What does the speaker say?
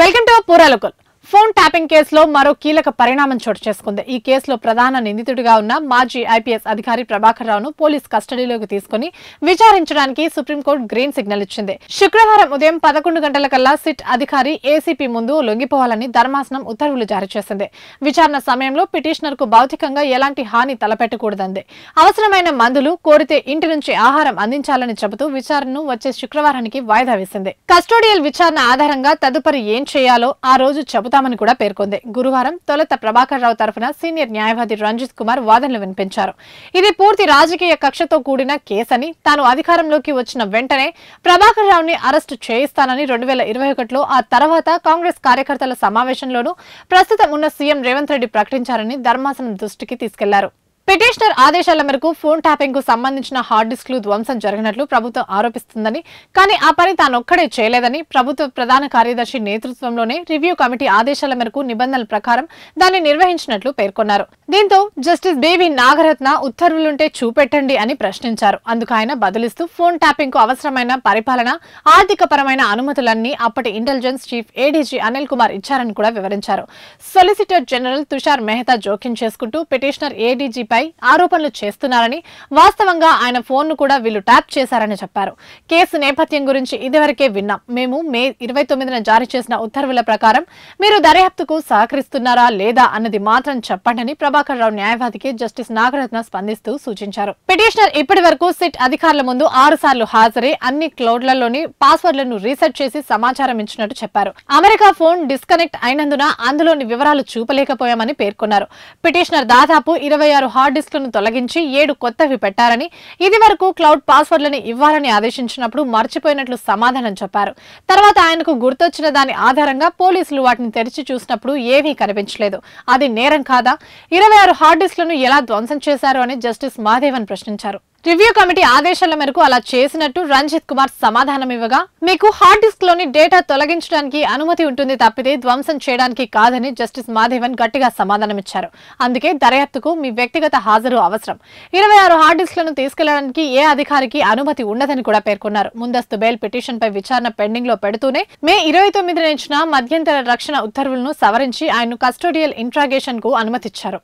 Welcome to పూరాలకుల్. Phone tapping కేసులో మరో కీలక పరిణామం చోటు చేసుకుంది. ఈ కేసులో ప్రధాన నిందితుడిగా ఉన్న మాజీ ఐపీఎస్ అధికారి ప్రభాకర్ రావును పోలీస్ కస్టడీలోకి తీసుకుని విచారించడానికి సుప్రీంకోర్టు గ్రీన్ సిగ్నల్ ఇచ్చింది. శుక్రవారం ఉదయం 11 గంటలకల్లా సిట్ అధికారి ఏసీపీ ముందు లొంగిపోవాలని ధర్మాసనం ఉత్తర్వులు జారీ చేసింది. విచారణ సమయంలో పిటిషనర్ కు భౌతికంగా ఎలాంటి హాని తలపెట్టకూడదంది. అవసరమైన మందులు కోరితే ఇంటి నుంచి ఆహారం అందించాలని చెబుతూ విచారణను వచ్చే శుక్రవారానికి వాయిదా వేసింది. కస్టోడియల్ విచారణ ఆధారంగా తదుపరి ఏం చేయాలో ఆ రోజు చెబుతామని కూడా పేర్కొంది. గురువారం తొలుత ప్రభాకర్ రావు తరఫున సీనియర్ న్యాయవాది రంజిత్ కుమార్ వాదనలు వినిపించారు. ఇది పూర్తి రాజకీయ కక్షతో కూడిన కేసని, తాను అధికారంలోకి వచ్చిన వెంటనే ప్రభాకర్ రావుని అరెస్టు చేయిస్తానని 2021లో ఆ తర్వాత కాంగ్రెస్ కార్యకర్తల సమావేశంలోనూ ప్రస్తుతం ఉన్న సీఎం రేవంత్ రెడ్డి ప్రకటించారని ధర్మాసనం దృష్టికి తీసుకెళ్లారు. పిటిషనర్ ఆదేశాల మేరకు ఫోన్ ట్యాపింగ్ కు సంబంధించిన హార్డ్ డిస్క్లు ధ్వంసం జరిగినట్లు ప్రభుత్వం ఆరోపిస్తుందని, కానీ ఆ పని తానొక్కడే చేయలేదని, ప్రభుత్వ ప్రధాన కార్యదర్శి నేతృత్వంలోనే రివ్యూ కమిటీ ఆదేశాల మేరకు నిబంధనల ప్రకారం దాన్ని నిర్వహించినట్లు పేర్కొన్నారు. దీంతో జస్టిస్ బేబీ నాగరత్న ఉత్తర్వులుంటే చూపెట్టండి అని ప్రశ్నించారు. అందుకు ఆయన బదులిస్తూ ఫోన్ ట్యాపింగ్ కు అవసరమైన పరిపాలన, ఆర్థిక పరమైన అనుమతులన్నీ అప్పటి intelligence chief ADG Anil Kumar ఇచ్చారని కూడా వివరించారు. సొలిసిటర్ జనరల్ తుషార్ మెహతా జోక్యం చేసుకుంటూ పిటిషనర్ ఏడీజీ ఆరోపణలు చేస్తున్నారని, వాస్తవంగా ఆయన ఫోన్ ను కూడా వీళ్లు ట్యాప్ చేశారని చెప్పారు. కేసు నేపథ్యం గురించి ఇదివరకే విన్నాం. మేము మే 29న జారీ చేసిన ఉత్తర్వుల ప్రకారం మీరు దర్యాప్తుకు సహకరిస్తున్నారా లేదా అన్నది మాత్రం చెప్పండి ప్రభాకర్ రావు న్యాయవాదికి జస్టిస్ నాగరత్న స్పందిస్తూ సూచించారు. పిటిషనర్ ఇప్పటి వరకు సిట్ అధికారుల ముందు 6 సార్లు హాజరై అన్ని క్లౌడ్లలోని పాస్వర్డ్లను రీసెట్ చేసి సమాచారం ఇచ్చినట్టు చెప్పారు. అమెరికా ఫోన్ డిస్కనెక్ట్ అయినందున అందులోని వివరాలు చూపలేకపోయామని పేర్కొన్నారు. పిటిషనర్ దాదాపు 26 హార్డ్ డిస్క్లను తొలగించి 7 కొత్తవి పెట్టారని, ఇది వరకు క్లౌడ్ పాస్వర్డ్లను ఇవ్వాలని ఆదేశించినప్పుడు మర్చిపోయినట్లు సమాధానం చెప్పారు. తర్వాత ఆయనకు గుర్తొచ్చిన దాని ఆధారంగా పోలీసులు వాటిని తెరిచి చూసినప్పుడు ఏవీ కనిపించలేదు. అది నేరం కాదా? 26 హార్డ్ డిస్క్లను ఎలా ధ్వంసం చేశారు అని జస్టిస్ మహాదేవన్ ప్రశ్నించారు. రివ్యూ కమిటీ ఆదేశాల మేరకు అలా చేసినట్టు రంజిత్ కుమార్ సమాధానం ఇవ్వగా, మీకు హార్డ్ డిస్క్ లోని డేటా తొలగించడానికి అనుమతి ఉంటుంది తప్పితే ధ్వంసం చేయడానికి కాదని జస్టిస్ మాధవన్ గట్టిగా సమాధానమిచ్చారు. అందుకే దర్యాప్తుకు మీ వ్యక్తిగత హాజరు అవసరం. 26 హార్డ్ డిస్క్లను తీసుకెళ్లడానికి ఏ అధికారికి అనుమతి ఉండదని కూడా పేర్కొన్నారు. ముందస్తు బెయిల్ పిటిషన్ పై విచారణ పెండింగ్ లో పెడుతూనే మే 29న ఇచ్చిన మధ్యంతర రక్షణ ఉత్తర్వులను సవరించి ఆయన్ను కస్టోడియల్ ఇంట్రాగేషన్ కు అనుమతిచ్చారు.